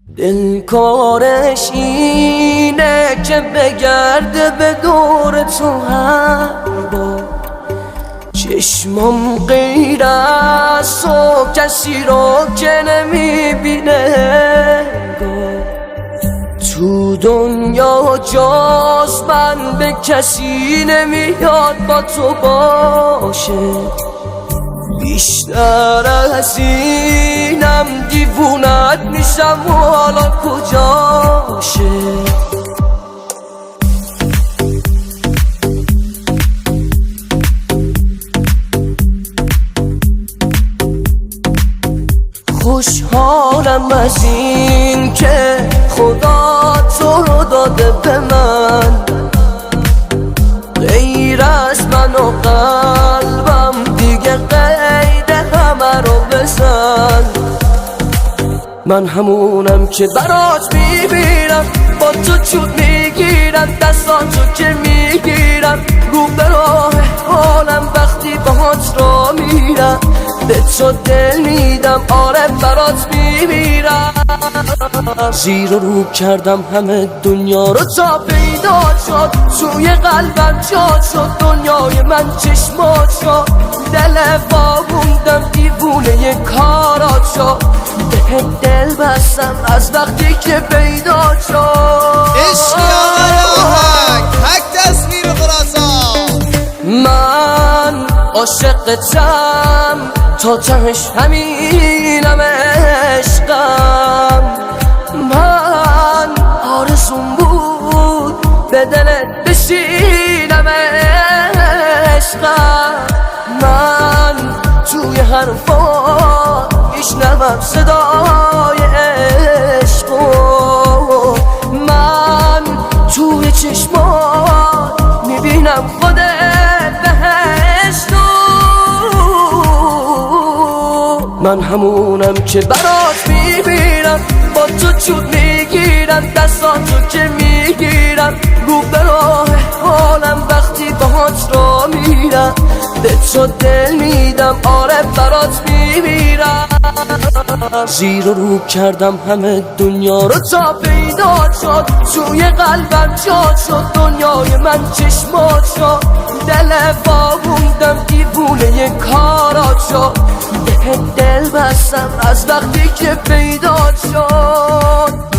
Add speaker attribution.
Speaker 1: دل کارش اینه که بگرده به دور تو هر بار، چشمم غیر از تو کسی رو که نمیبینه. تو دنیا جز من به کسی نمیاد با تو باشه، بیشتر از اینم دیوونت میشم و حالا کجاشه. خوشحالم از این که خدا تو رو داده به من، غیر از من و قلبم دیگه قید همه رو بزن. من همونم که برات میمیرم، با تو چوب میگیرم، دستاتو که میگیرم، رو به راه حالم وقتی باهات را میرم، به تو دل میدم، آره برات میمیرم. زیر و رو کردم همه دنیا رو تا پیدا شد، توی قلبم جا شد، دنیای من چشمات شد، دل واگوندم دیوونه کارات شد، به دل بستم از وقتی که پیدا شد.
Speaker 2: عشقی آقای تک تصویر خراسان،
Speaker 1: من عاشقتم تا تهش همینم عشقم، من آرزوم بود به دلت بشینم عشقم، من توی حرفات میشنوم صدای عشقو، من توی چشمات میبینم خودت بهشتو. من همونم که برات میمیرم، با تو چوب میگیرم، دستاتو که میگیرم، رو به راه حالم وقتی باهات را میرم، به تو دل میدم، آره برات میمیرم. زیر و رو کردم همه دنیا رو تا پیدا شد، توی قلبم جا شد، دنیای من چشمات شد، دل واگوندم دیوونه کارات شد، به دل بستم از وقتی که پیدا شد.